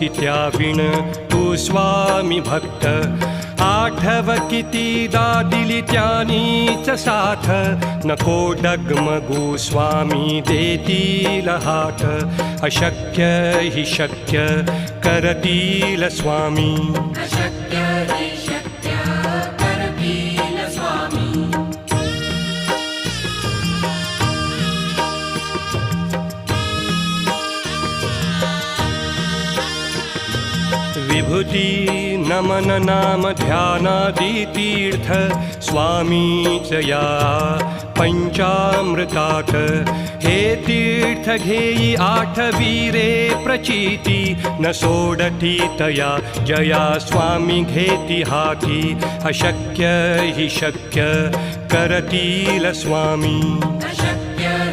विण तू स्वामी भक्त आठव कितीदा दिली त्यानीच साथ नको डगमगू स्वामी देतील हात अशक्य हि शक्य करतील स्वामी अशक्य हि शक्य करतील स्वामी विभूती नमन नाम ध्यानादि तीर्थ स्वामीच या पंचामृतात हे तीर्थ घेई आठवीरे प्रचिती न सोडती तया जया स्वामी घेती हाती अशक्य हि शक्य करतील स्वामी अशक्य